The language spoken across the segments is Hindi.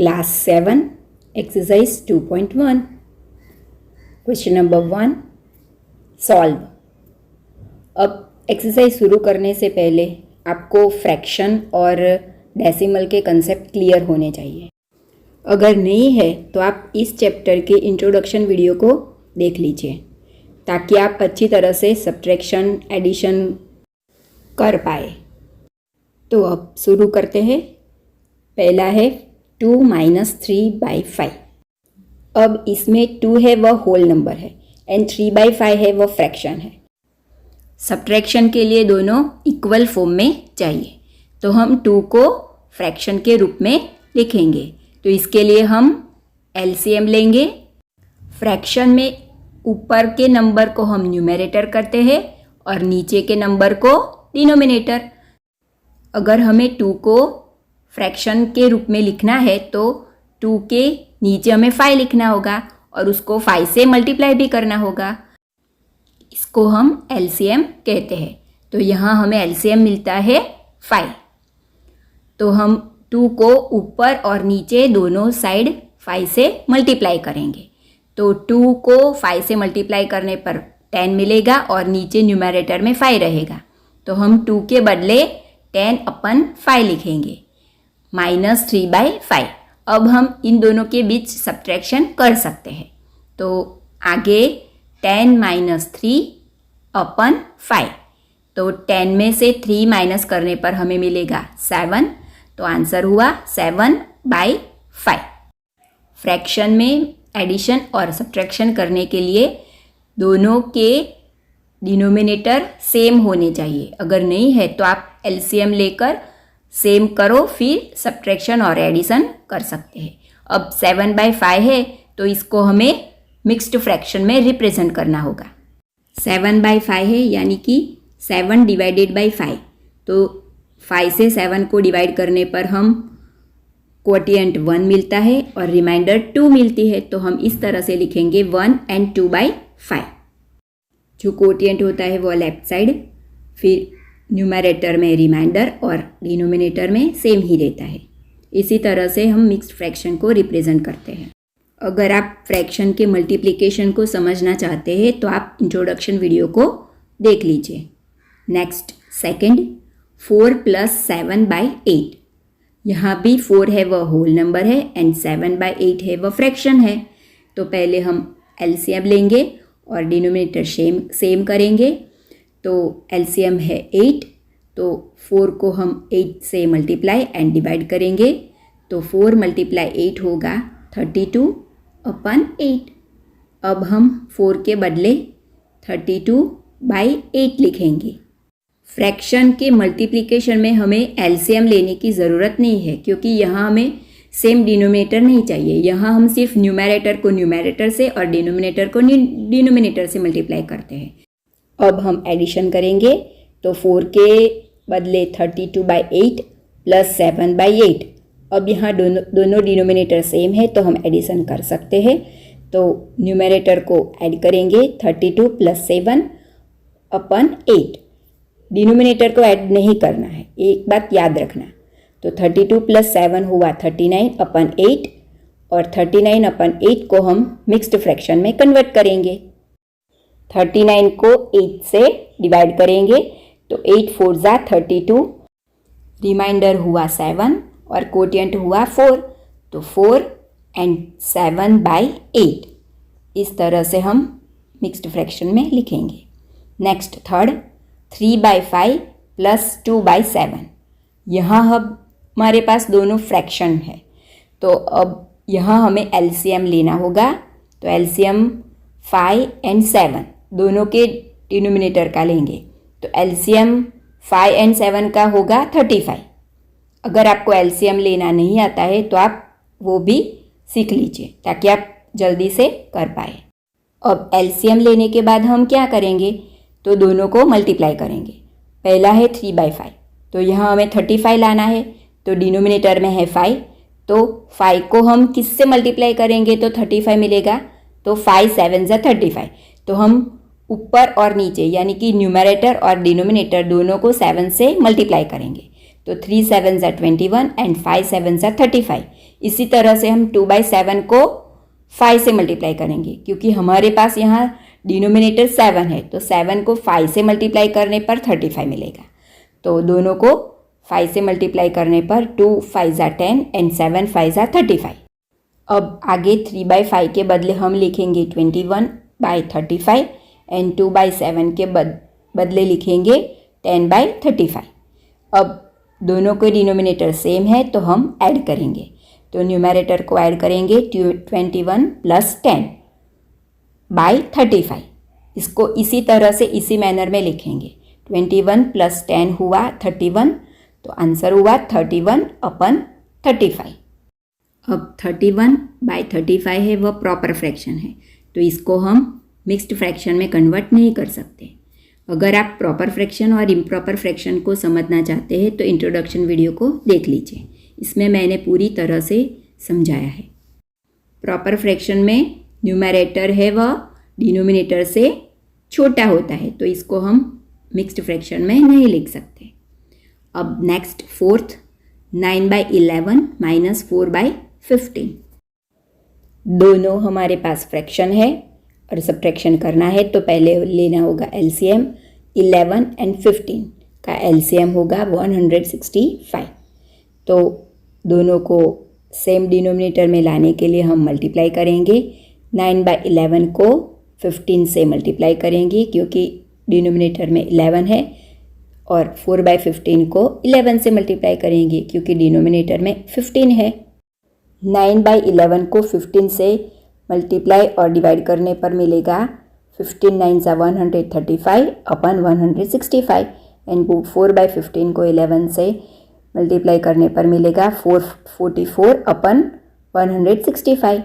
Class 7 exercise 2.1 question number 1 solve. अब एक्सरसाइज शुरू करने से पहले आपको फ्रैक्शन और डेसिमल के कंसेप्ट क्लियर होने चाहिए। अगर नहीं है तो आप इस चैप्टर के इंट्रोडक्शन वीडियो को देख लीजिए ताकि आप अच्छी तरह से सब्ट्रैक्शन एडिशन कर पाए। तो अब शुरू करते हैं। पहला है 2 - 3/5। अब इसमें 2 है वह होल नंबर है एंड 3/5 है वह फ्रैक्शन है। सब्ट्रैक्शन के लिए दोनों इक्वल फॉर्म में चाहिए, तो हम 2 को फ्रैक्शन के रूप में लिखेंगे। तो इसके लिए हम एलसीएम लेंगे। फ्रैक्शन में ऊपर के नंबर को हम न्यूमरेटर करते हैं और नीचे के नंबर को डिनोमिनेटर। अगर हमें 2 को फ्रैक्शन के रूप में लिखना है तो 2 के नीचे हमें 5 लिखना होगा और उसको 5 से मल्टीप्लाई भी करना होगा। इसको हम एलसीएम कहते हैं। तो यहाँ हमें एलसीएम मिलता है 5। तो हम 2 को ऊपर और नीचे दोनों साइड 5 से मल्टीप्लाई करेंगे। तो 2 को 5 से मल्टीप्लाई करने पर 10 मिलेगा और नीचे न्यूमरेटर में 5 रहेगा। तो हम 2 के बदले 10/5 लिखेंगे -3/5। अब हम इन दोनों के बीच सब्ट्रैक्शन कर सकते हैं। तो आगे 10 - 3/5। तो 10 में से 3 माइनस करने पर हमें मिलेगा 7। तो आंसर हुआ 7/5। फ्रैक्शन में एडिशन और सब्ट्रैक्शन करने के लिए दोनों के डिनोमिनेटर सेम होने चाहिए। अगर नहीं है तो आप एलसीएम लेकर सेम करो, फिर सब्ट्रैक्शन और एडिशन कर सकते हैं। अब 7/5 है तो इसको हमें मिक्स्ड फ्रैक्शन में रिप्रेजेंट करना होगा। 7/5 है यानी कि 7 डिवाइडेड बाई 5। तो 5 से 7 को डिवाइड करने पर हम क्वोटिएंट 1 मिलता है और रिमाइंडर 2 मिलती है। तो हम इस तरह से लिखेंगे 1 and 2/5। जो क्वोटिएंट होता है वो लेफ्ट साइड, फिर न्यूमरेटर में रिमाइंडर और डिनोमिनेटर में सेम ही रहता है। इसी तरह से हम मिक्स्ड फ्रैक्शन को रिप्रेजेंट करते हैं। अगर आप फ्रैक्शन के मल्टीप्लिकेशन को समझना चाहते हैं तो आप इंट्रोडक्शन वीडियो को देख लीजिए। Next second 4 + 7/8। यहाँ भी 4 है वह होल नंबर है एंड 7/8 है वह फ्रैक्शन है। तो पहले हम एलसीएम लेंगे और डिनोमिनेटर सेम करेंगे। तो एलसीएम है 8। तो 4 को हम 8 से मल्टीप्लाई एंड डिवाइड करेंगे। तो 4 × 8 होगा 32/8। अब हम 4 के बदले 32/8 लिखेंगे। फ्रैक्शन के मल्टीप्लिकेशन में हमें एलसीएम लेने की ज़रूरत नहीं है क्योंकि यहाँ हमें सेम डिनोमिनेटर नहीं चाहिए। यहाँ हम सिर्फ न्यूमरेटर को न्यूमरेटर से और डिनोमिनेटर को डिनोमिनेटर से मल्टीप्लाई करते हैं। अब हम एडिशन करेंगे। तो 4 के बदले 32/8 + 7/8। अब यहाँ दोनों डिनोमिनेटर सेम है तो हम एडिशन कर सकते हैं। तो न्यूमरेटर को ऐड करेंगे 32 + 7/8। डिनोमिनेटर को ऐड नहीं करना है, एक बात याद रखना। तो 32 + 7 हुआ 39/8 और 39/8 को हम मिक्स्ड फ्रैक्शन में कन्वर्ट करेंगे। 39 को 8 से डिवाइड करेंगे। तो 8 × 4 = 32, रिमाइंडर हुआ 7 और क्वोटिएंट हुआ 4। तो 4 and 7/8। इस तरह से हम मिक्स्ड फ्रैक्शन में लिखेंगे। Next third 3/5 + 2/7। यहाँ हमारे पास दोनों फ्रैक्शन है। तो अब यहाँ हमें एलसीएम लेना होगा। तो एलसीएम 5 and 7 दोनों के डिनोमिनेटर का लेंगे। तो एलसीएम 5 and 7 का होगा 35। अगर आपको एलसीएम लेना नहीं आता है तो आप वो भी सीख लीजिए ताकि आप जल्दी से कर पाए। अब एलसीएम लेने के बाद हम क्या करेंगे? तो दोनों को मल्टीप्लाई करेंगे। पहला है 3/5। तो यहाँ हमें 35 लाना है। तो डिनोमिनेटर में है 5। तो 5 को हम किससे मल्टीप्लाई करेंगे तो 35 मिलेगा। तो 5 × 7 = 35। तो हम ऊपर और नीचे यानी कि न्यूमरेटर और डिनोमिनेटर दोनों को 7 से मल्टीप्लाई करेंगे। तो 3 7 ज़ा 21 एंड 5 7 ज़ा 35। इसी तरह से हम 2/7 को 5 से मल्टीप्लाई करेंगे, क्योंकि हमारे पास यहाँ डिनोमिनेटर 7 है, तो 7 को 5 से मल्टीप्लाई करने पर 35 मिलेगा। तो दोनों को 5 से मल्टीप्लाई करने पर 2 5 ज़ा 10 एंड 7 5 ज़ा 35। अब आगे 3/5 के बदले हम लिखेंगे 21/35 एंड 2/7 के बदले लिखेंगे 10/35। अब दोनों के डिनोमिनेटर सेम है तो हम ऐड करेंगे, तो न्यूमरेटर को ऐड करेंगे 21 + 10/35। इसको इसी तरह से इसी मैनर में लिखेंगे। 21 + 10 हुआ 31, तो आंसर हुआ 31/35। अब 31/35 है वह प्रॉपर फ्रैक्शन है, तो इसको हम मिक्स्ड फ्रैक्शन में कन्वर्ट नहीं कर सकते। अगर आप प्रॉपर फ्रैक्शन और इम्प्रॉपर फ्रैक्शन को समझना चाहते हैं तो इंट्रोडक्शन वीडियो को देख लीजिए, इसमें मैंने पूरी तरह से समझाया है। प्रॉपर फ्रैक्शन में न्यूमरेटर है वह डिनोमिनेटर से छोटा होता है, तो इसको हम मिक्स्ड फ्रैक्शन में नहीं लिख सकते। अब नेक्स्ट फोर्थ 9/11 - 4/15। दोनों हमारे पास फ्रैक्शन है और सब्ट्रैक्शन करना है, तो पहले लेना होगा एलसीएम। 11 एंड 15 का एलसीएम होगा 165। तो दोनों को सेम डिनोमिनेटर में लाने के लिए हम मल्टीप्लाई करेंगे। 9/11 को 15 से मल्टीप्लाई करेंगे क्योंकि डिनोमिनेटर में 11 है, और 4/15 को 11 से मल्टीप्लाई करेंगे क्योंकि डिनोमिनेटर में 15 है। 9/11 को 15 से मल्टीप्लाई और डिवाइड करने पर मिलेगा 15 9 ज़ा 135/165 एंड 4/15 को 11 से मल्टीप्लाई करने पर मिलेगा 444/165।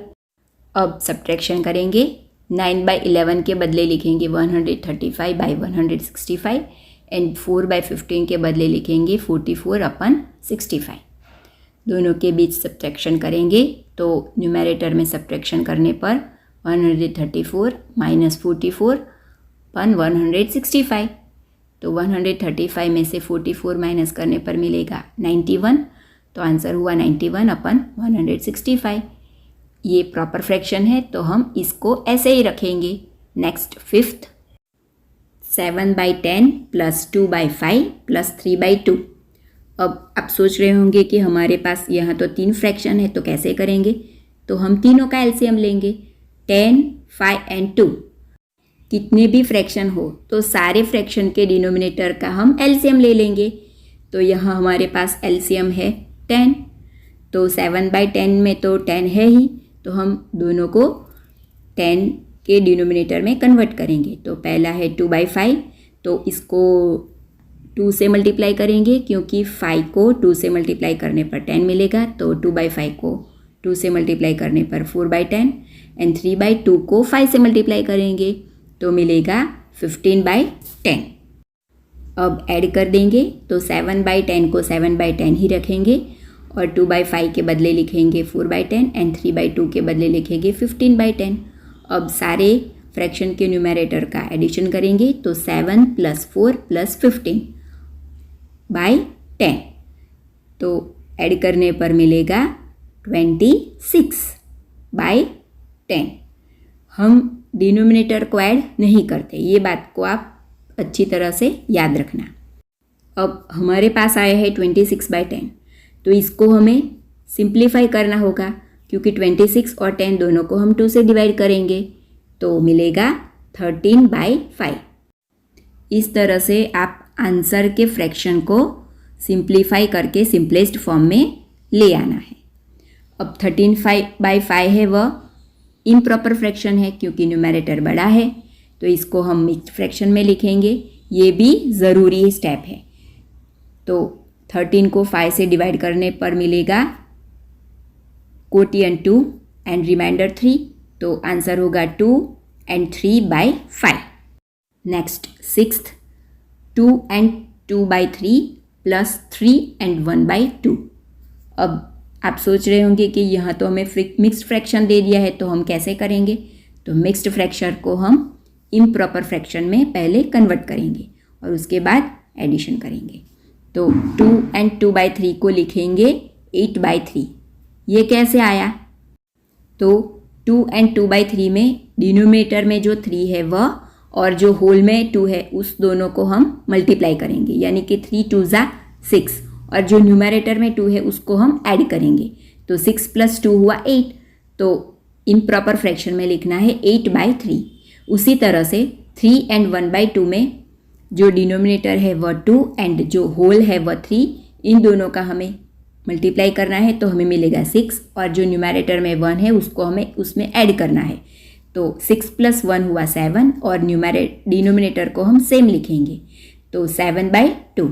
अब सब्ट्रैक्शन करेंगे। 9/11 के बदले लिखेंगे 135/165 एंड 4/15 के बदले लिखेंगे 44/65। दोनों के बीच सब्ट्रैक्शन करेंगे तो न्यूमरेटर में सब्ट्रैक्शन करने पर 134 - 44/165। तो 135 में से 44 माइनस करने पर मिलेगा 91, तो आंसर हुआ 91/165। ये प्रॉपर फ्रैक्शन है तो हम इसको ऐसे ही रखेंगे। Next fifth 7/10 + 2/5 + 3/2। अब आप सोच रहे होंगे कि हमारे पास यहाँ तो 3 फ्रैक्शन है तो कैसे करेंगे, तो हम तीनों का एलसीएम लेंगे। 10, 5 एंड 2 कितने भी फ्रैक्शन हो तो सारे फ्रैक्शन के डिनोमिनेटर का हम एलसीएम ले लेंगे। तो यहाँ हमारे पास एलसीएम है 10, तो 7/10 में तो 10 है ही, तो हम दोनों को 10 के डिनोमिनेटर में कन्वर्ट करेंगे। तो पहला है 2/5, तो इसको 2 से मल्टीप्लाई करेंगे क्योंकि 5 को 2 से मल्टीप्लाई करने पर 10 मिलेगा, तो 2/5 को 2 से मल्टीप्लाई करने पर 4/10 एंड 3/2 को 5 से मल्टीप्लाई करेंगे तो मिलेगा 15/10। अब ऐड कर देंगे तो 7/10 को 7/10 ही रखेंगे और 2/5 के बदले लिखेंगे 4/10 एंड 3/2 के बदले लिखेंगे 15/10। अब सारे फ्रैक्शन के न्यूमरेटर का एडिशन करेंगे तो 7 + 4 + 15/10, तो ऐड करने पर मिलेगा 26/10। हम डिनोमिनेटर को ऐड नहीं करते, ये बात को आप अच्छी तरह से याद रखना। अब हमारे पास आया है 26/10, तो इसको हमें सिंप्लीफाई करना होगा क्योंकि 26 और 10 दोनों को हम 2 से डिवाइड करेंगे तो मिलेगा 13/5। इस तरह से आप आंसर के फ्रैक्शन को सिंप्लीफाई करके सिंपलेस्ट फॉर्म में ले आना है। अब 13/5 है वह इम्प्रॉपर फ्रैक्शन है क्योंकि न्यूमरेटर बड़ा है, तो इसको हम मिक्स्ड फ्रैक्शन में लिखेंगे। ये भी ज़रूरी स्टेप है। तो 13 को 5 से डिवाइड करने पर मिलेगा कोटियन 2 एंड रिमाइंडर 3, तो आंसर होगा 2 and 3/5। Next sixth 2 and 2/3 + 3 and 1/2। अब आप सोच रहे होंगे कि यहाँ तो हमें मिक्स्ड फ्रैक्शन दे दिया है तो हम कैसे करेंगे, तो मिक्स्ड फ्रैक्शन को हम इम्प्रॉपर फ्रैक्शन में पहले कन्वर्ट करेंगे और उसके बाद एडिशन करेंगे। तो 2 एंड 2/3 को लिखेंगे 8/3। ये कैसे आया? तो 2 एंड 2/3 में डिनोमिनेटर में जो 3 है वह और जो होल में 2 है उस दोनों को हम मल्टीप्लाई करेंगे, यानी कि 3 2 ज़ा 6, और जो न्यूमरेटर में 2 है उसको हम ऐड करेंगे। तो 6 + 2 हुआ 8। तो इम्प्रॉपर फ्रैक्शन में लिखना है 8/3। उसी तरह से 3 एंड 1/2 में जो डिनोमिनेटर है वह 2 एंड जो होल है वह 3, इन दोनों का हमें मल्टीप्लाई करना है, तो हमें मिलेगा 6, और जो न्यूमरेटर में 1 है उसको हमें उसमें ऐड करना है। तो 6 + 1 हुआ 7, और डिनोमिनेटर को हम सेम लिखेंगे, तो 7/2।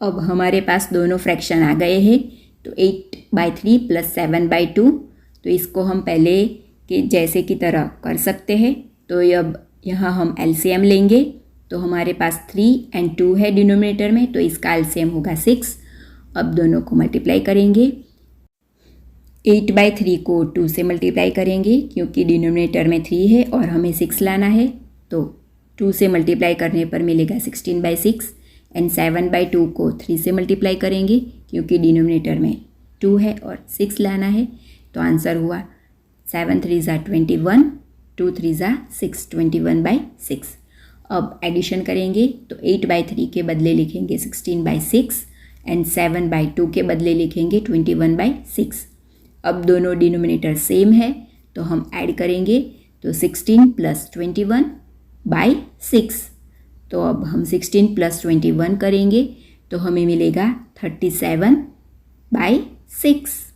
अब हमारे पास दोनों फ्रैक्शन आ गए हैं, तो 8/3 + 7/2, तो इसको हम पहले के जैसे की तरह कर सकते हैं। तो अब यहाँ हम एलसीएम लेंगे, तो हमारे पास 3 एंड 2 है डिनोमिनेटर में, तो इसका एलसीएम होगा 6। अब दोनों को मल्टीप्लाई करेंगे। 8/3 को 2 से मल्टीप्लाई करेंगे क्योंकि डिनोमिनेटर में 3 है और हमें 6 लाना है, तो 2 से मल्टीप्लाई करने पर मिलेगा 16/6। एंड 7/2 को 3 से मल्टीप्लाई करेंगे क्योंकि डिनोमिनेटर में 2 है और 6 लाना है, तो आंसर हुआ 7 3 ज़ा 21, 2 3 ज़ा 6, 21/6। अब एडिशन करेंगे, तो 8/3 के बदले लिखेंगे 16/6 एंड 7/2 के बदले लिखेंगे 21/6। अब दोनों डिनोमिनेटर सेम है, तो हम ऐड करेंगे, तो 16 + 21/6। तो अब हम 16 + 21 करेंगे, तो हमें मिलेगा 37/6।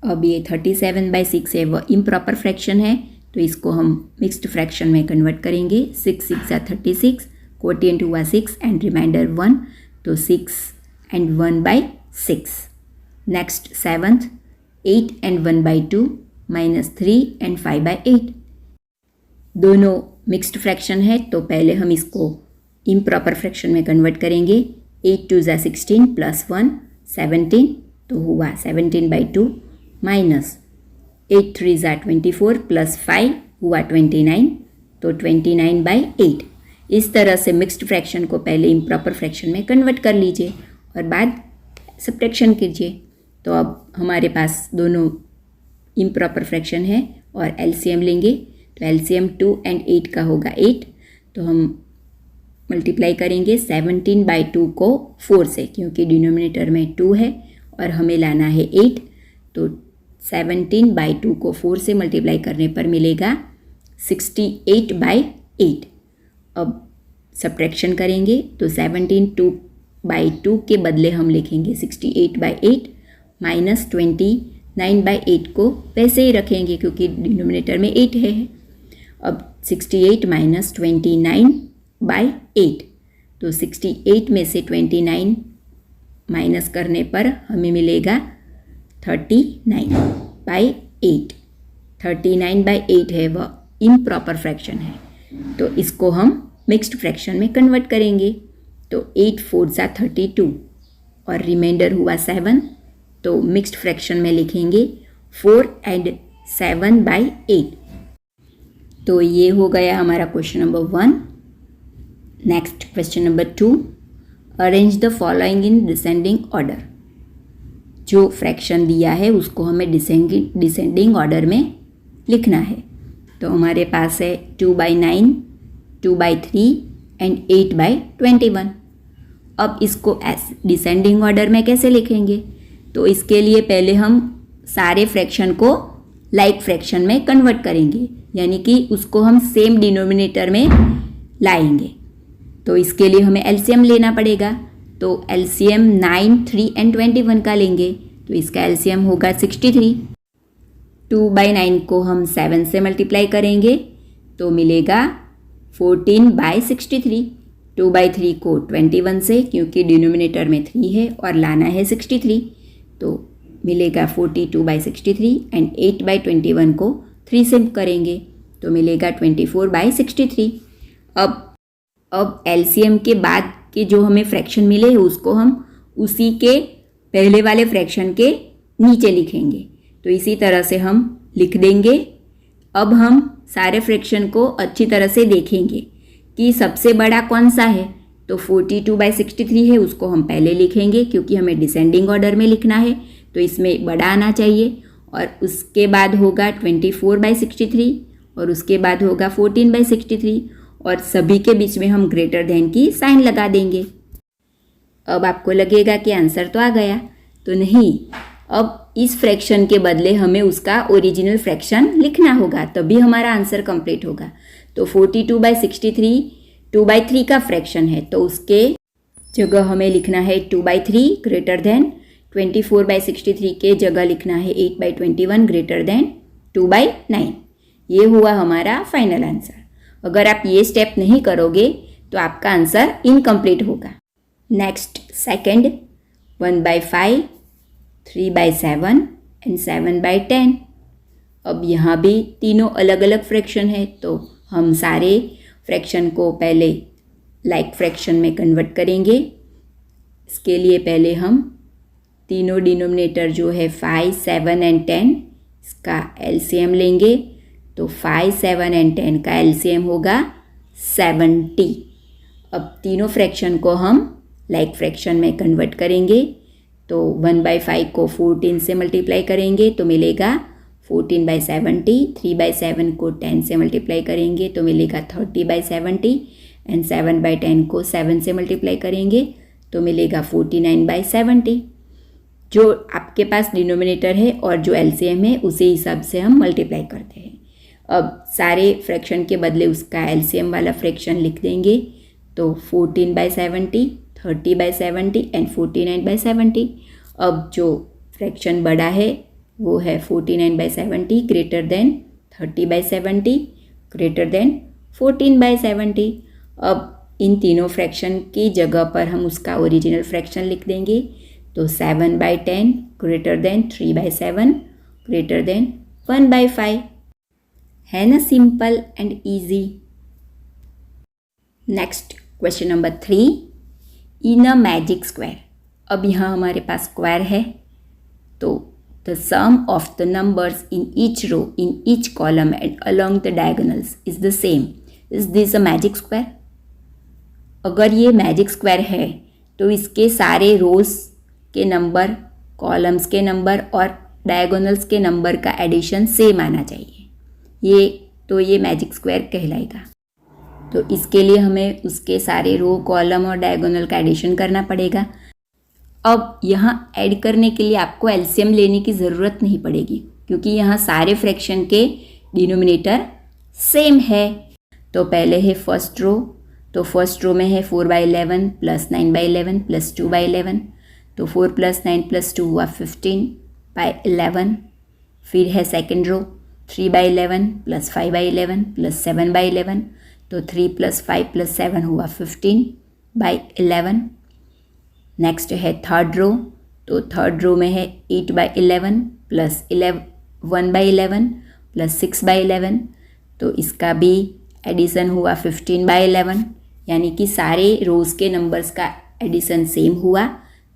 अब ये 37/6 है वह इम्प्रॉपर फ्रैक्शन है, तो इसको हम मिक्स्ड फ्रैक्शन में कन्वर्ट करेंगे। 6 6 ज़ा 36, कोटिएंट हुआ 6 एंड रिमाइंडर 1, तो 6 and 1/6। Next 7th, 8 and 1/2 -3 and 5/8। दोनों मिक्स्ड फ्रैक्शन है, तो पहले हम इसको इम्प्रॉपर फ्रैक्शन में कन्वर्ट करेंगे। 8 2 ज़ा 16 + 1 17, तो हुआ 17/2 माइनस 8 3 ज़ा 24 + 5 हुआ 29, तो 29/8। इस तरह से मिक्स्ड फ्रैक्शन को पहले इम्प्रॉपर फ्रैक्शन में कन्वर्ट कर लीजिए और बाद सब्ट्रैक्शन कीजिए। तो अब हमारे पास दोनों इम्प्रॉपर फ्रैक्शन है और एलसीएम लेंगे, तो एलसीएम 2 एंड 8 का होगा 8। तो हम मल्टीप्लाई करेंगे 17/2 को 4 से, क्योंकि डिनोमिनेटर में 2 है और हमें लाना है 8, तो 17/2 को 4 से मल्टीप्लाई करने पर मिलेगा 68/8। अब सब्ट्रैक्शन करेंगे, तो 17/2 के बदले हम लिखेंगे 68/8 माइनस 29/8 को वैसे ही रखेंगे क्योंकि डिनोमिनेटर में 8 है। अब 68 - 29/8, तो 68 में से 29 माइनस करने पर हमें मिलेगा 39/8। 39/8 है वह इम्प्रॉपर फ्रैक्शन है, तो इसको हम मिक्स्ड फ्रैक्शन में कन्वर्ट करेंगे। तो 8 4 ज़ा 32 और रिमाइंडर हुआ 7, तो मिक्स्ड फ्रैक्शन में लिखेंगे 4 एंड 7/8। तो ये हो गया हमारा question number 1। Next question number 2, arrange the following in descending order. जो फ्रैक्शन दिया है उसको हमें डिसेंडिंग ऑर्डर में लिखना है। तो हमारे पास है 2/9, 2/3 एंड 8/21। अब इसको डिसेंडिंग ऑर्डर में कैसे लिखेंगे? तो इसके लिए पहले हम सारे फ्रैक्शन को लाइक फ्रैक्शन में कन्वर्ट करेंगे, यानी कि उसको हम सेम डिनोमिनेटर में लाएंगे। तो इसके लिए हमें एलसीएम लेना पड़ेगा। तो एलसीएम 9, 3 एंड 21 का लेंगे, तो इसका एलसीएम होगा 63। 2/9 को हम 7 से मल्टीप्लाई करेंगे, तो मिलेगा 14/63। 2/3 को 21 से, क्योंकि डिनोमिनेटर में 3 है और लाना है 63, तो मिलेगा 42/63। एंड 8/21 को 3 से करेंगे, तो मिलेगा 24/63। अब एलसीएम के बाद के जो हमें फ्रैक्शन मिले हैं उसको हम उसी के पहले वाले फ्रैक्शन के नीचे लिखेंगे। तो इसी तरह से हम लिख देंगे। अब हम सारे फ्रैक्शन को अच्छी तरह से देखेंगे कि सबसे बड़ा कौन सा है। तो 42/63 है, उसको हम पहले लिखेंगे क्योंकि हमें डिसेंडिंग ऑर्डर में लिखना है, तो इसमें बड़ा आना चाहिए। और उसके बाद होगा 24/63 और उसके बाद होगा 14/63 और सभी के बीच में हम ग्रेटर देन की साइन लगा देंगे। अब आपको लगेगा कि आंसर तो आ गया, तो नहीं, अब इस फ्रैक्शन के बदले हमें उसका ओरिजिनल फ्रैक्शन लिखना होगा, तभी हमारा आंसर कंप्लीट होगा। तो 42/63 2/3 का फ्रैक्शन है, तो उसके जगह हमें लिखना है 2/3 ग्रेटर देन 24/63 के जगह लिखना है 8/21 ग्रेटर देन 2/9। ये हुआ हमारा फाइनल आंसर। अगर आप ये स्टेप नहीं करोगे तो आपका आंसर इनकम्प्लीट होगा। Next second 1/5 3/7 and 7/10। अब यहाँ भी तीनों अलग अलग फ्रैक्शन है, तो हम सारे फ्रैक्शन को पहले लाइक फ्रैक्शन में कन्वर्ट करेंगे। इसके लिए पहले हम तीनों डिनोमिनेटर जो है 5, 7 एंड 10 इसका एलसीएम लेंगे। तो 5, 7 एंड 10 का एलसीएम होगा 70। अब तीनों फ्रैक्शन को हम लाइक फ्रैक्शन में कन्वर्ट करेंगे। तो 1/5 को 14 से मल्टीप्लाई करेंगे तो मिलेगा 14/70, 3/7 को 10 से मल्टीप्लाई करेंगे तो मिलेगा 30/70 एंड 7/10 को 7 से मल्टीप्लाई करेंगे तो मिलेगा 49/70। जो आपके पास डिनोमिनेटर है और जो एलसीएम है उसी हिसाब से हम मल्टीप्लाई करते हैं। अब सारे फ्रैक्शन के बदले उसका एलसीएम वाला फ्रैक्शन लिख देंगे। तो 14/70, 30/70 एंड 49/70। अब जो फ्रैक्शन बड़ा है वो है 49/70 ग्रेटर देन 30/70 ग्रेटर देन 14/70। अब इन तीनों फ्रैक्शन की जगह पर हम उसका ओरिजिनल फ्रैक्शन लिख देंगे। तो 7/10 ग्रेटर देन 3/7 ग्रेटर देन 1/5। है ना simple and easy. Next question number 3, in a magic square. अब यहाँ हमारे पास स्क्वायर है, तो the sum of the numbers in each row in each column and along the diagonals is the same. Is this a magic square? अगर ये मैजिक स्क्वायर है तो इसके सारे रोज के नंबर, कॉलम्स के नंबर और डायगोनल्स के नंबर का एडिशन सेम आना चाहिए, ये मैजिक स्क्वायर कहलाएगा। तो इसके लिए हमें उसके सारे रो, कॉलम और डायगोनल का एडिशन करना पड़ेगा। अब यहाँ ऐड करने के लिए आपको एलसीएम लेने की ज़रूरत नहीं पड़ेगी क्योंकि यहाँ सारे फ्रैक्शन के डिनोमिनेटर सेम है। तो पहले है फर्स्ट रो, तो फर्स्ट रो में है 4/11 प्लस 9/11 प्लस 2/11। तो 4 + 9 + 2 हुआ 15/11। फिर है सेकेंड रो 3/11 प्लस 5/11 प्लस 7/11। तो 3 + 5 + 7 हुआ 15/11। नेक्स्ट है थर्ड रो, तो थर्ड रो में है 8/11 प्लस 1/11 प्लस 6/11। तो इसका भी एडिशन हुआ 15/11, यानी कि सारे रोज़ के नंबर्स का एडिशन सेम हुआ।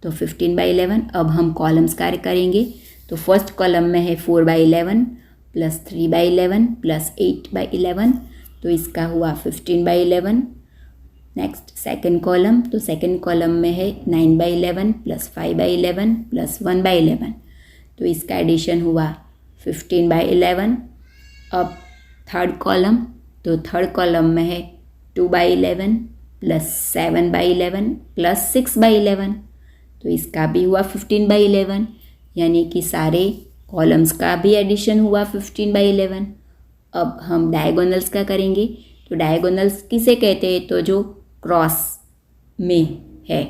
तो 15/11। अब हम कॉलम्स कार्य करेंगे। तो फर्स्ट कॉलम में है 4/11 प्लस 3/11 प्लस 8/11। तो इसका हुआ 15/11। नेक्स्ट सेकंड कॉलम, तो सेकंड कॉलम में है 9/11 प्लस 5/11 प्लस 1/11। तो इसका एडिशन हुआ 15/11। अब थर्ड कॉलम, तो थर्ड कॉलम में है 2/11 प्लस 7/11 प्लस 6/11। तो इसका भी हुआ 15/11, यानी कि सारे कॉलम्स का भी एडिशन हुआ 15/11। अब हम डायगोनल्स का करेंगे। तो डायगोनल्स किसे कहते हैं? तो जो क्रॉस में है,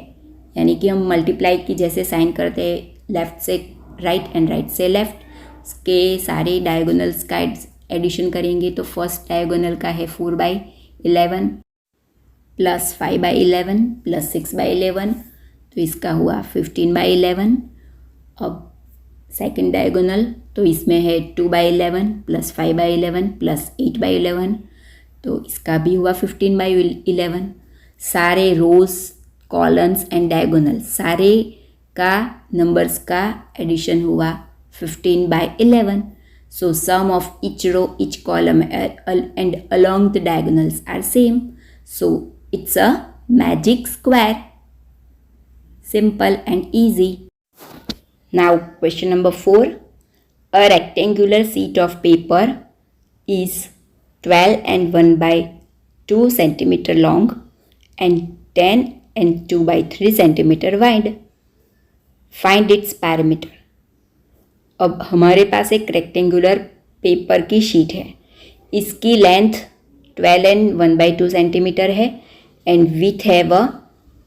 यानी कि हम मल्टीप्लाई की जैसे साइन करते हैं लेफ़्ट से राइट एंड राइट से लेफ़्ट, उसके सारे डायगोनल्स का एडिशन करेंगे। तो फर्स्ट डायगोनल का है 4/11 प्लस 5/11 प्लस 6/11। तो इसका हुआ 15/11। अब सेकंड डायगोनल, तो इसमें है 2/11 प्लस 5/11 प्लस 8/11। तो इसका भी हुआ 15/11। सारे रोज, कॉलम्स एंड डायगोनल सारे का नंबर्स का एडिशन हुआ 15/11. So sum of each row, each column and along the diagonals are same. So it's a magic square. Simple and easy. Now question number 4. A rectangular sheet of paper is 12 and 1 by 2 centimeter long and 10 and 2 by 3 centimeter wide. Find its perimeter. अब हमारे पास एक रेक्टेंगुलर पेपर की शीट है. इसकी लेंथ 12 एंड 1 बाई 2 सेंटीमीटर है एंड विथ है वह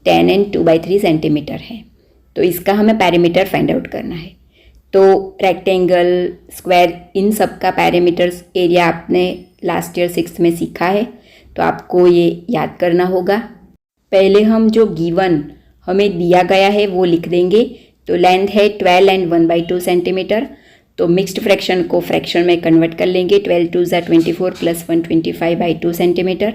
10 एंड 2 बाई 3 सेंटीमीटर है. तो इसका हमें पैरामीटर फाइंड आउट करना है. तो रेक्टेंगल, स्क्वायर, इन सब का पैरामीटर्स एरिया आपने लास्ट ईयर 6th में सीखा है, तो आपको ये याद करना होगा. पहले हम जो गिवन हमें दिया गया है वो लिख देंगे. तो लेंथ है 12 एंड 1 बाई 2 सेंटीमीटर. तो मिक्स्ड फ्रैक्शन को फ्रैक्शन में कन्वर्ट कर लेंगे. 12 2 ज़ा 24 प्लस 1 25 बाई 2 सेंटीमीटर.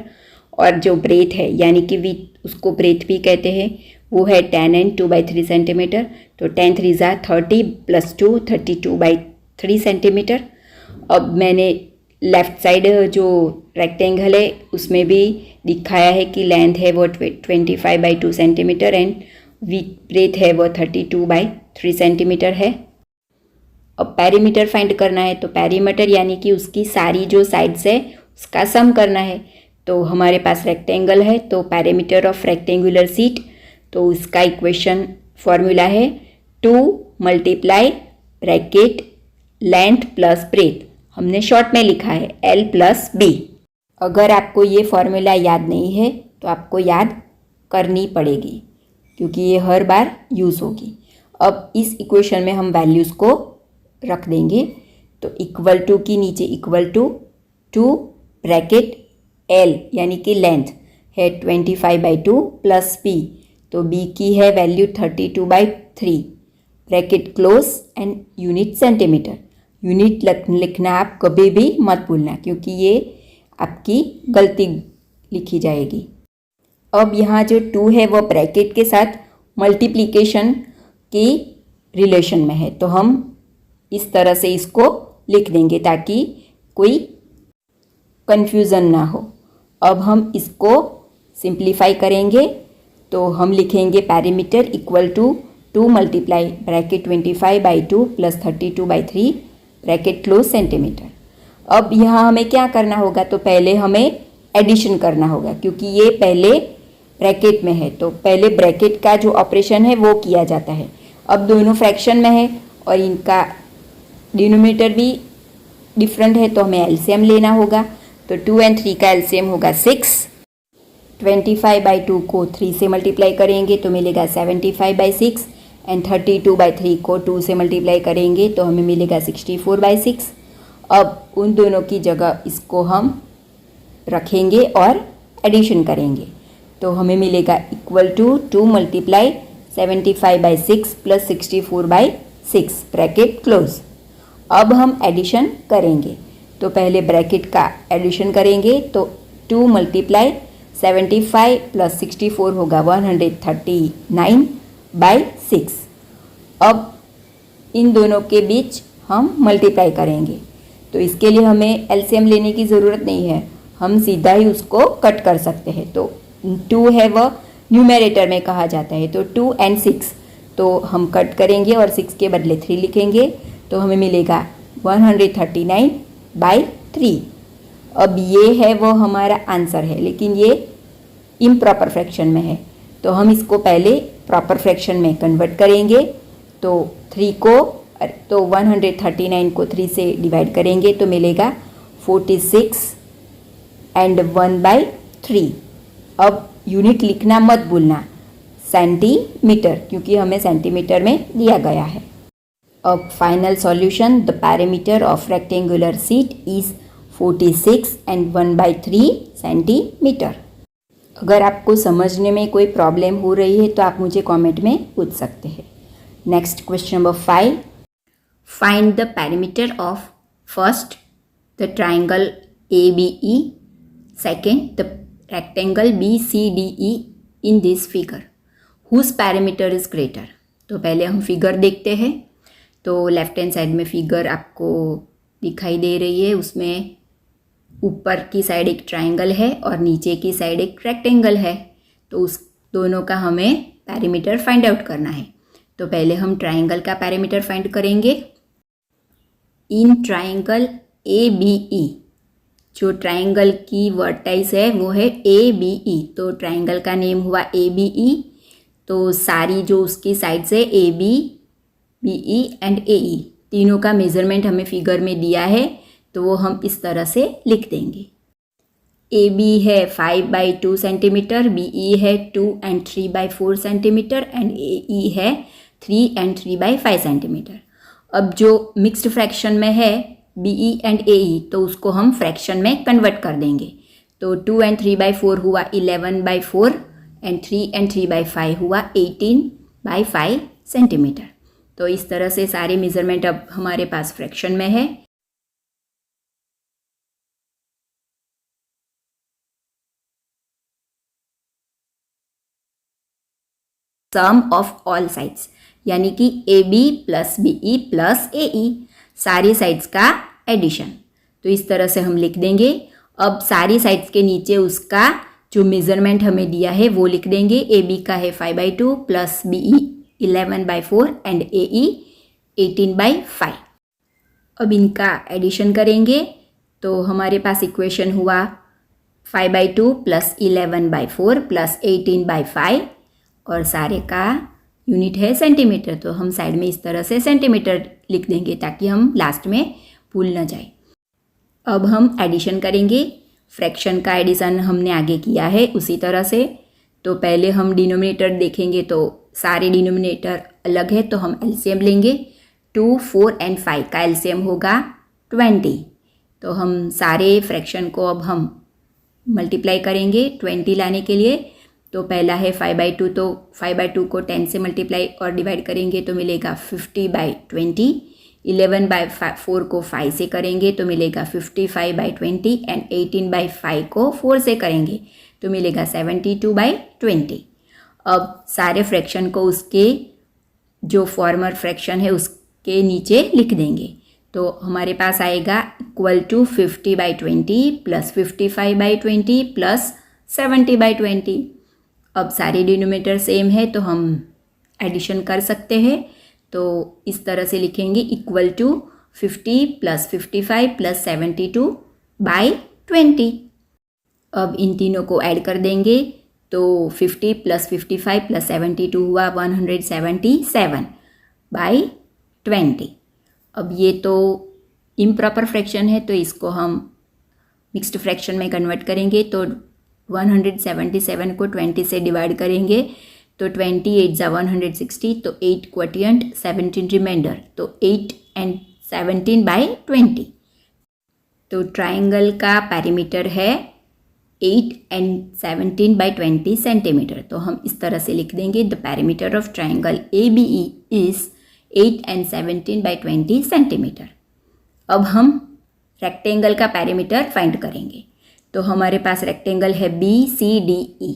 और जो ब्रेथ है यानी कि विथ, उसको ब्रेथ भी कहते हैं, वो है 10 एंड 2 बाई 3 सेंटीमीटर. तो 10 3 ज़ा 30 प्लस 2 32 बाई 3 सेंटीमीटर. अब मैंने लेफ़्ट साइड जो रेक्टेंगल है उसमें भी दिखाया है कि लेंथ है वो 25 by 2 centimetre and width breadth है वो 32 बाई 3 सेंटीमीटर है. अब पैरीमीटर फाइंड करना है. तो पैरीमीटर यानी कि उसकी सारी जो साइड्स है उसका सम करना है. तो हमारे पास रेक्टेंगल है, तो पैरीमीटर ऑफ रेक्टेंगुलर शीट, तो इसका इक्वेशन फॉर्मूला है 2 multiply bracket length plus breadth. हमने शॉर्ट में लिखा है L प्लस B. अगर आपको ये फॉर्मूला याद नहीं है तो आपको याद करनी पड़ेगी क्योंकि ये हर बार यूज़ होगी. अब इस इक्वेशन में हम वैल्यूज़ को रख देंगे. तो इक्वल टू की नीचे इक्वल टू 2 ब्रैकेट L यानी कि लेंथ है 25 बाई 2 प्लस B. तो B की है value 32 by 3 bracket close and unit centimetre. Unit लिखना आप कभी भी मत भूलना क्योंकि ये आपकी गलती लिखी जाएगी. अब यहाँ जो 2 है वो ब्रैकेट के साथ मल्टीप्लिकेशन की रिलेशन में है, तो हम इस तरह से इसको लिख देंगे ताकि कोई कन्फ्यूज़न ना हो. अब हम इसको सिंप्लीफाई करेंगे. तो हम लिखेंगे perimeter equal to 2 multiply bracket 25 by 2 plus 32 by 3 bracket close centimetre. अब यहाँ हमें क्या करना होगा, तो पहले हमें एडिशन करना होगा क्योंकि ये पहले ब्रैकेट में है. तो पहले ब्रैकेट का जो ऑपरेशन है वो किया जाता है. अब दोनों फ्रैक्शन में है और इनका डिनोमिनेटर भी डिफरेंट है, तो हमें एलसीएम लेना होगा. तो 2 एंड 3 का एलसीएम होगा 6. 25 बाई 2 को 3 से मल्टीप्लाई करेंगे तो मिलेगा 75 बाई 6 एंड 32 बाई 3 को 2 से मल्टीप्लाई करेंगे तो हमें मिलेगा 64 बाई 6. अब उन दोनों की जगह इसको हम रखेंगे और एडिशन करेंगे. तो हमें मिलेगा equal to 2 multiply 75 by 6 plus 64 by 6 bracket close. अब हम एडिशन करेंगे. तो पहले ब्रैकेट का एडिशन करेंगे. तो 2 मल्टीप्लाई 75 प्लस 64 होगा 139 बाई 6. अब इन दोनों के बीच हम मल्टीप्लाई करेंगे. तो इसके लिए हमें एलसीएम लेने की ज़रूरत नहीं है, हम सीधा ही उसको कट कर सकते हैं. तो 2 है वह न्यूमरेटर में कहा जाता है, तो 2 एंड 6 तो हम कट करेंगे और 6 के बदले 3 लिखेंगे. तो हमें मिलेगा 139 बाई 3. अब ये है वो हमारा आंसर है, लेकिन ये इम्प्रॉपर फ्रैक्शन में है, तो हम इसको पहले प्रॉपर फ्रैक्शन में कन्वर्ट करेंगे. तो 139 को 3 से डिवाइड करेंगे तो मिलेगा 46 एंड 1 बाई 3. अब यूनिट लिखना मत भूलना, सेंटीमीटर, क्योंकि हमें सेंटीमीटर में दिया गया है. अब final solution, the parameter of rectangular sheet is 46 and 1 by 3 centimetre. अगर आपको समझने में कोई प्रॉब्लम हो रही है तो आप मुझे कमेंट में पूछ सकते हैं. Next question number 5. Find the parameter of first the triangle ABE, second the rectangle BCDE in this figure whose parameter is greater. तो पहले हम फिगर देखते हैं. तो लेफ्ट हैंड साइड में फिगर आपको दिखाई दे रही है. उसमें ऊपर की साइड एक ट्राइंगल है और नीचे की साइड एक रेक्टेंगल है. तो उस दोनों का हमें पैरामीटर फाइंड आउट करना है। तो पहले हम ट्राइंगल का पैरामीटर फाइंड करेंगे। In triangle A B E, जो ट्राइंगल की वर्टेक्स है वो है ए बी ई, तो ट्राइंगल का नेम हुआ ए बी ई। तो सारी जो उसकी साइड्स है A B, B E and A E, तीनों का मेज़रमेंट हमें फिगर में दिया है, तो वो हम इस तरह से लिख देंगे। ए बी है 5/2 सेंटीमीटर, बी ई है 2 and 3/4 सेंटीमीटर एंड ए ई है 3 and 3/5 सेंटीमीटर। अब जो मिक्स्ड फ्रैक्शन में है बी ई एंड ए ई, तो उसको हम फ्रैक्शन में कन्वर्ट कर देंगे। तो 2 and 3/4 हुआ 11/4 एंड 3 and 3/5 हुआ 18/5 सेंटीमीटर। तो इस तरह से सारे मेज़रमेंट अब हमारे पास फ्रैक्शन में है। सम ऑफ ऑल साइड्स, यानी कि A B plus B E plus A E, सारी साइड्स का एडिशन। तो इस तरह से हम लिख देंगे। अब सारी साइड्स के नीचे उसका जो मेज़रमेंट हमें दिया है वो लिख देंगे। ए बी का है 5/2 plus B E 11/4 and A ई 18/5। अब इनका एडिशन करेंगे तो हमारे पास इक्वेशन हुआ 5/2 प्लस 11/4 प्लस 18/5 और सारे का यूनिट है सेंटीमीटर, तो हम साइड में इस तरह से सेंटीमीटर लिख देंगे ताकि हम लास्ट में भूल न जाए। अब हम एडिशन करेंगे। फ्रैक्शन का एडिशन हमने आगे किया है उसी तरह से। तो पहले हम डिनोमिनेटर देखेंगे, तो सारे डिनोमिनेटर अलग है, तो हम एलसीएम लेंगे। 2, 4 एंड 5 का एलसीएम होगा 20। तो हम सारे फ्रैक्शन को अब हम मल्टीप्लाई करेंगे 20 लाने के लिए। तो पहला है 5/2, तो 5/2 को 10 से मल्टीप्लाई और डिवाइड करेंगे तो मिलेगा 50/20। 11/4 को 5 से करेंगे तो मिलेगा 55/20 एंड 18/5 को 4 से करेंगे तो मिलेगा 72/20। अब सारे फ्रैक्शन को उसके जो फॉर्मर फ्रैक्शन है उसके नीचे लिख देंगे। तो हमारे पास आएगा इक्वल टू 50/20 प्लस 55/20 प्लस 70/20। अब सारे डिनोमिनेटर सेम है तो हम एडिशन कर सकते हैं। तो इस तरह से लिखेंगे इक्वल टू 50 प्लस 55 प्लस 72/20। अब इन तीनों को ऐड कर देंगे तो 50 प्लस 55 प्लस 72 हुआ 177/20। अब ये तो इम्प्रॉपर फ्रैक्शन है, तो इसको हम मिक्स्ड फ्रैक्शन में कन्वर्ट करेंगे। तो 177 को 20 से डिवाइड करेंगे तो 28 × 160, तो 8 क्वोटिएंट 17 रिमाइंडर, तो 8 and 17/20। तो ट्राइंगल का पैरीमीटर है 8 and 17/20 सेंटीमीटर। तो हम इस तरह से लिख देंगे the perimeter of triangle ABE is 8 and 17/20 centimetre. अब हम रेक्टेंगल का पैरीमीटर फाइंड करेंगे। तो हमारे पास रेक्टेंगल है BCDE,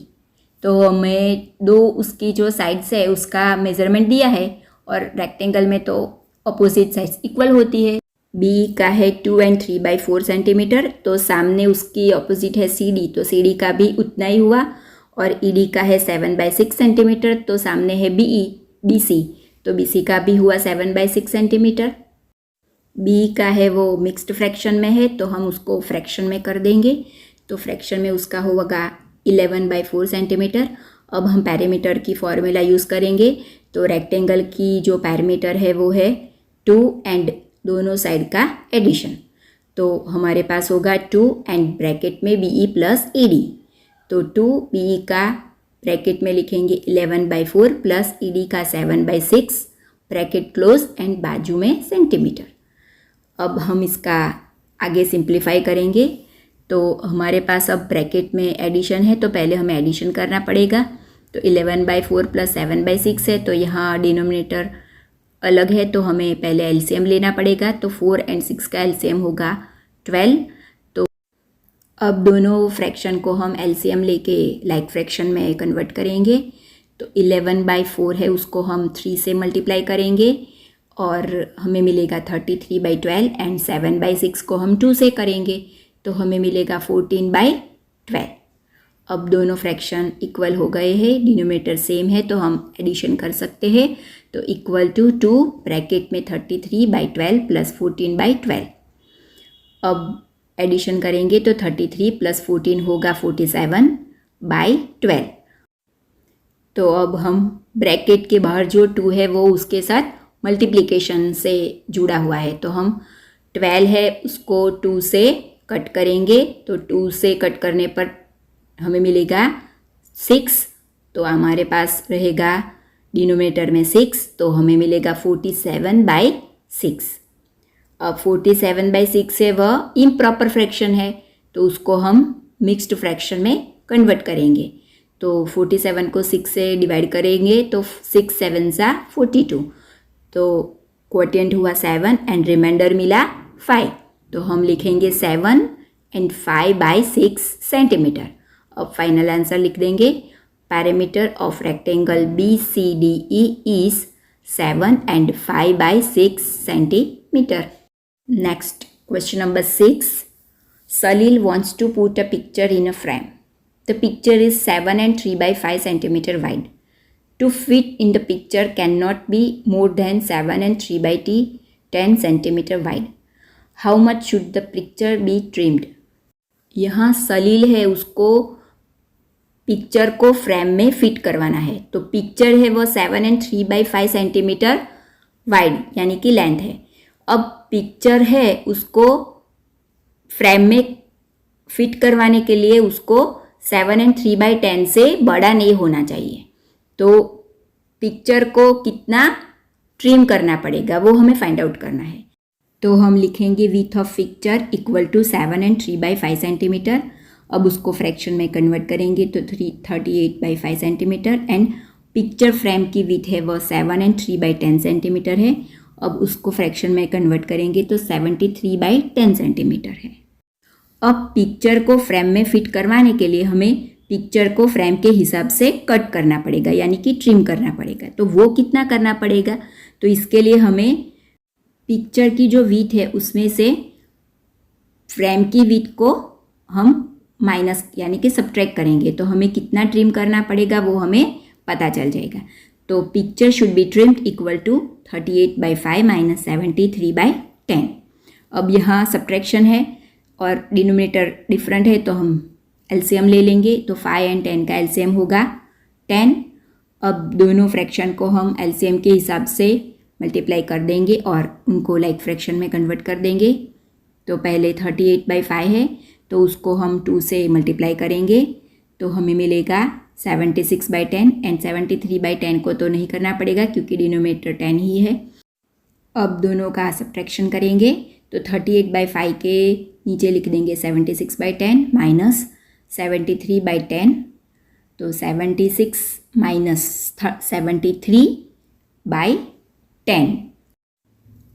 तो हमें दो उसकी जो साइड्स है उसका मेज़रमेंट दिया है और रेक्टेंगल में तो अपोजिट साइड्स इक्वल होती है। B का है 2 and 3/4 सेंटीमीटर, तो सामने उसकी अपोजिट है CD, तो CD का भी उतना ही हुआ। और ED का है 7/6 सेंटीमीटर, तो सामने है BC, तो BC का भी हुआ 7/6 सेंटीमीटर। B का है वो मिक्स्ड फ्रैक्शन में है, तो हम उसको फ्रैक्शन में कर देंगे। तो फ्रैक्शन में उसका होगा 11/4 सेंटीमीटर। अब हम पैरामीटर की फॉर्मूला यूज़ करेंगे। तो रेक्टेंगल की जो पैरामीटर है वो है 2 एंड दोनों साइड का एडिशन। तो हमारे पास होगा 2 एंड ब्रैकेट में BE प्लस AD, तो 2 BE का ब्रैकेट में लिखेंगे 11/4 प्लस ED का 7/6 ब्रैकेट क्लोज एंड बाजू में सेंटीमीटर। अब हम इसका आगे सिंप्लीफाई करेंगे। तो हमारे पास अब ब्रैकेट में एडिशन है, तो पहले हमें एडिशन करना पड़ेगा। तो 11/4 प्लस 7/6 है, तो यहाँ डिनोमिनेटर अलग है, तो हमें पहले एलसीएम लेना पड़ेगा। तो 4 and 6 का एलसीएम होगा 12। तो अब दोनों फ्रैक्शन को हम एलसीएम लेके लाइक फ्रैक्शन में कन्वर्ट करेंगे। तो 11/4 है, उसको हम 3 से मल्टीप्लाई करेंगे और हमें मिलेगा 33/12 एंड 7/6 को हम 2 से करेंगे तो हमें मिलेगा 14/12। अब दोनों फ्रैक्शन इक्वल हो गए हैं, डिनोमिनेटर सेम है तो हम एडिशन कर सकते हैं। तो इक्वल टू 2 ब्रैकेट में 33/12 प्लस 14/12। अब एडिशन करेंगे तो 33 प्लस 14 होगा 47/12। तो अब हम ब्रैकेट के बाहर जो 2 है वो उसके साथ मल्टीप्लिकेशन से जुड़ा हुआ है, तो हम 12 है उसको 2 से कट करेंगे। तो 2 से कट करने पर हमें मिलेगा 6, तो हमारे पास रहेगा डिनोमिनेटर में 6, तो हमें मिलेगा 47/6। अब 47/6 है वह इम्प्रॉपर फ्रैक्शन है, तो उसको हम मिक्स्ड फ्रैक्शन में कन्वर्ट करेंगे। तो 47 को 6 से डिवाइड करेंगे तो 6 7 सा 42, तो क्वोटिएंट हुआ 7 एंड रिमाइंडर मिला 5। तो हम लिखेंगे 7 एंड 5/6 सेंटीमीटर। अब फाइनल आंसर लिख देंगे। Parameter of rectangle BCDE is 7 and 5/6 centimetre. Next question number 6. Salil wants to put a picture in a frame. The picture is 7 and 3/5 centimeter wide. To fit in the picture cannot be more than 7 and 3/10 centimeter wide. How much should the picture be trimmed? यहाँ सलील है, उसको पिक्चर को फ्रेम में फिट करवाना है। तो पिक्चर है वो 7 एंड 3/5 सेंटीमीटर वाइड यानी कि लेंथ है। अब पिक्चर है उसको फ्रेम में फिट करवाने के लिए उसको 7 एंड 3/10 से बड़ा नहीं होना चाहिए। तो पिक्चर को कितना ट्रिम करना पड़ेगा वो हमें फाइंड आउट करना है। तो हम लिखेंगे width of picture equal to 7 and 3/5 centimetre. अब उसको फ्रैक्शन में कन्वर्ट करेंगे तो 38/5 सेंटीमीटर एंड पिक्चर फ्रेम की विथ है वो 7 एंड 3/10 सेंटीमीटर है। अब उसको फ्रैक्शन में कन्वर्ट करेंगे तो 73/10 सेंटीमीटर है। अब पिक्चर को फ्रेम में फिट करवाने के लिए हमें पिक्चर को फ्रेम के हिसाब से कट करना पड़ेगा यानी कि ट्रिम करना पड़ेगा। तो वो कितना करना पड़ेगा? तो इसके लिए हमें पिक्चर की जो विथ है उसमें से फ्रेम की विथ को हम माइनस यानी कि सब्ट्रैक्ट करेंगे, तो हमें कितना ट्रिम करना पड़ेगा वो हमें पता चल जाएगा। तो picture should be trimmed equal to 38/5 minus 73/10। अब यहाँ सब्ट्रैक्शन है और डिनोमिनेटर डिफरेंट है तो हम एलसीएम ले लेंगे। तो 5 एंड 10 का एलसीएम होगा 10। अब दोनों फ्रैक्शन को हम एलसीएम के हिसाब से मल्टीप्लाई कर देंगे और उनको लाइक फ्रैक्शन में कन्वर्ट कर देंगे। तो पहले 38/5 है तो उसको हम 2 से मल्टीप्लाई करेंगे तो हमें मिलेगा 76/10 एंड 73/10 को तो नहीं करना पड़ेगा क्योंकि डिनोमिनेटर 10 ही है। अब दोनों का सब्ट्रैक्शन करेंगे तो 38/5 के नीचे लिख देंगे 76/10 माइनस 73/10, तो 76 माइनस 73/10।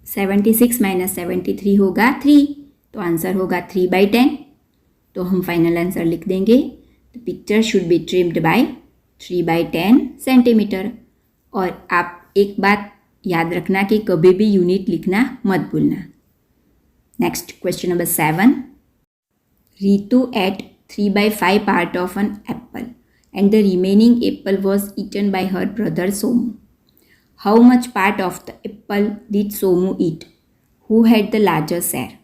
76 माइनस 73 होगा 3, तो आंसर होगा 3/10। तो हम फाइनल आंसर लिख देंगे। The picture should be trimmed by 3/10 centimetre. और आप एक बात याद रखना कि कभी भी यूनिट लिखना मत भूलना। Next question number 7. Ritu ate 3/5 part of an apple and the remaining apple was eaten by her brother Somu. How much part of the apple did Somu eat? Who had the larger share?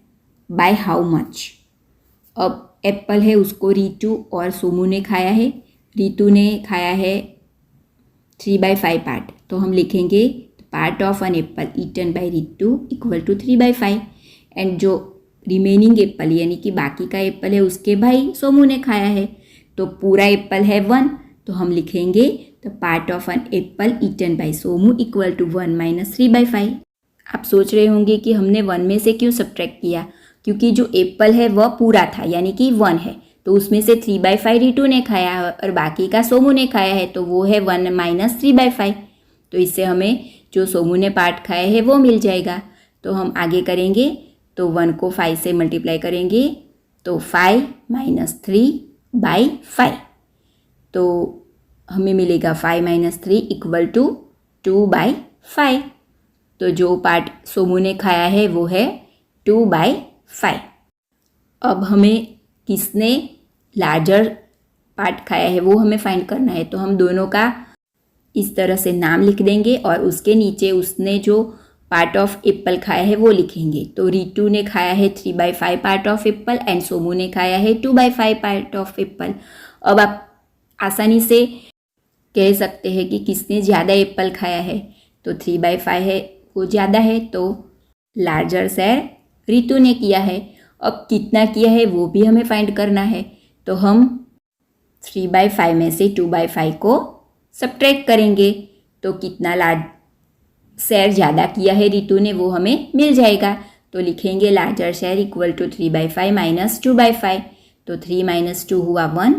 By how much? अब एप्पल है उसको रीतू और सोमू ने खाया है। रीतू ने खाया है 3/5 पार्ट, तो हम लिखेंगे part of an apple eaten by Ritu equal to 3/5 and जो रिमेनिंग एप्पल यानी कि बाकी का एप्पल है उसके भाई सोमू ने खाया है। तो पूरा एप्पल है 1, तो हम लिखेंगे the part of an apple eaten by Somu equal to 1 minus 3/5। आप सोच रहे होंगे कि हमने 1 में से क्यों सब्ट्रैक्ट किया, क्योंकि जो एप्पल है वह पूरा था यानी कि 1 है, तो उसमें से 3/5 रीटू ने खाया है और बाकी का सोमू ने खाया है, तो वो है 1 माइनस 3/5। तो इससे हमें जो सोमू ने पार्ट खाया है वो मिल जाएगा। तो हम आगे करेंगे तो 1 को 5 से मल्टीप्लाई करेंगे तो 5 माइनस 3/5, तो हमें मिलेगा 5 माइनस 3 इक्वल टू 2/5। तो जो पार्ट सोमू ने खाया है वो है 2/5। अब हमें किसने लार्जर पार्ट खाया है वो हमें फाइंड करना है। तो हम दोनों का इस तरह से नाम लिख देंगे और उसके नीचे उसने जो पार्ट ऑफ एप्पल खाया है वो लिखेंगे। तो रितु ने खाया है 3/5 part of Apple and Somu ने खाया है 2/5 पार्ट ऑफ एप्पल। अब आप आसानी से कह सकते हैं कि किसने ज़्यादा एप्पल खाया है। तो 3/5 है वो ज़्यादा है, तो लार्जर शेयर रितु ने किया है। अब कितना किया है वो भी हमें फाइंड करना है। तो हम 3/5 में से 2/5 को सब्ट्रैक्ट करेंगे। तो कितना लार्ज शेयर ज़्यादा किया है रितु ने वो हमें मिल जाएगा। तो लिखेंगे larger share equal to 3/5 minus 2/5। तो 3 माइनस 2 हुआ 1,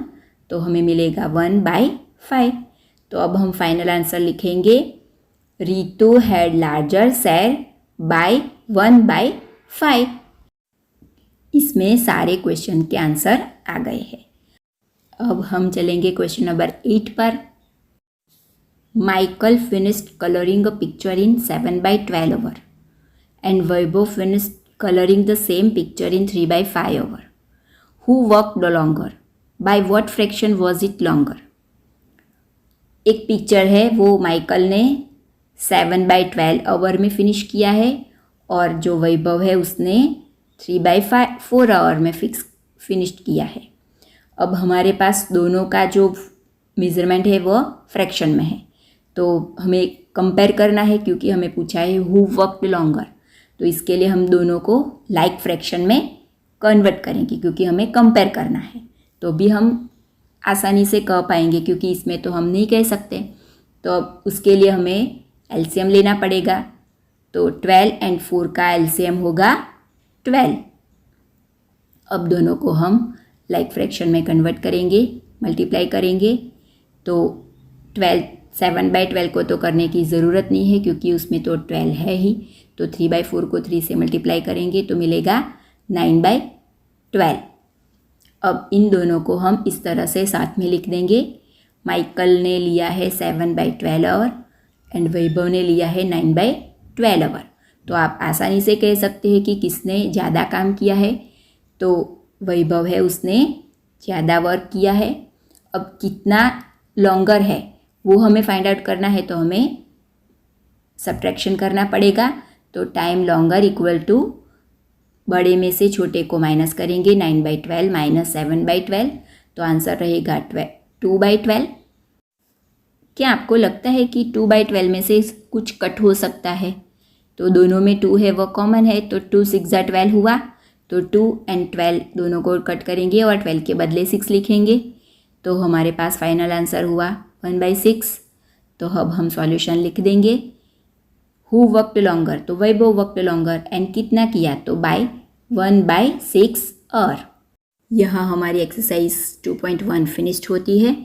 तो हमें मिलेगा 1/5। तो अब हम फाइनल आंसर लिखेंगे Ritu had larger share by 1/5। इसमें सारे क्वेश्चन के आंसर आ गए हैं। अब हम चलेंगे क्वेश्चन नंबर 8 पर। Michael finished colouring a picture in 7/12 hour and Vaibhav finished colouring the same picture in 3/5 hour. Who worked longer? By what fraction was it longer? एक पिक्चर है वो माइकल ने 7/12 आवर में फिनिश किया है और जो वैभव है उसने 3/4 आवर में फिनिश किया है। अब हमारे पास दोनों का जो मेज़रमेंट है वो फ्रैक्शन में है, तो हमें कंपेयर करना है क्योंकि हमें पूछा है हु वर्कड लॉन्गर। तो इसके लिए हम दोनों को लाइक फ्रैक्शन में कन्वर्ट करेंगे क्योंकि हमें कंपेयर करना है। तो भी हम आसानी से कह पाएंगे क्योंकि इसमें तो हम नहीं कह सकते। तो अब उसके लिए हमें एलसीएम लेना पड़ेगा। तो 12 एंड 4 का एलसीएम होगा 12। अब दोनों को हम लाइक फ्रैक्शन में कन्वर्ट करेंगे, मल्टीप्लाई करेंगे। तो 7/12 को तो करने की ज़रूरत नहीं है क्योंकि उसमें तो 12 है ही। तो 3/4 को 3 से मल्टीप्लाई करेंगे तो मिलेगा 9/12। अब इन दोनों को हम इस तरह से साथ में लिख देंगे। माइकल ने लिया है 7/12 आवर एंड वैभव ने लिया है 9/12 आवर। तो आप आसानी से कह सकते हैं कि किसने ज़्यादा काम किया है। तो वैभव है उसने ज़्यादा वर्क किया है। अब कितना लॉन्गर है वो हमें फाइंड आउट करना है, तो हमें सब्ट्रैक्शन करना पड़ेगा। तो टाइम लॉन्गर इक्वल टू बड़े में से छोटे को माइनस करेंगे, 9/12 माइनस 7/12। तो आंसर रहेगा 2/12। क्या आपको लगता है कि 2/12 में से कुछ कट हो सकता है? तो दोनों में 2 है वो कॉमन है, तो 2 6 12 हुआ। तो 2 एंड 12 दोनों को कट करेंगे और 12 के बदले 6 लिखेंगे। तो हमारे पास फाइनल आंसर हुआ 1/6। तो अब हम सॉल्यूशन लिख देंगे। Who worked longer? तो वैभव वर्कड लॉन्गर एंड कितना किया? तो बाय 1/6 और। यहाँ हमारी एक्सरसाइज 2.1 फिनिश्ड होती है।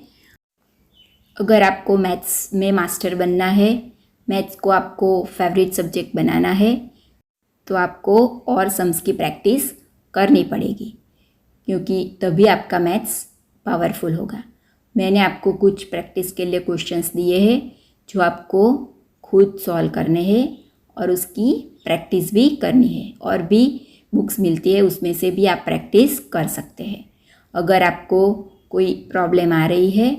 अगर आपको मैथ्स में मास्टर बनना है, मैथ्स को आपको फेवरेट सब्जेक्ट बनाना है, तो आपको और सम्स की प्रैक्टिस करनी पड़ेगी क्योंकि तभी आपका मैथ्स पावरफुल होगा। मैंने आपको कुछ प्रैक्टिस के लिए क्वेश्चंस दिए हैं जो आपको खुद सॉल्व करने हैं और उसकी प्रैक्टिस भी करनी है। और भी बुक्स मिलती है उसमें से भी आप प्रैक्टिस कर सकते हैं। अगर आपको कोई प्रॉब्लम आ रही है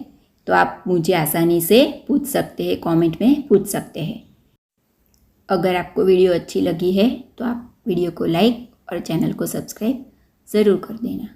तो आप मुझे आसानी से पूछ सकते हैं, कमेंट में पूछ सकते हैं। अगर आपको वीडियो अच्छी लगी है तो आप वीडियो को लाइक और चैनल को सब्सक्राइब ज़रूर कर देना।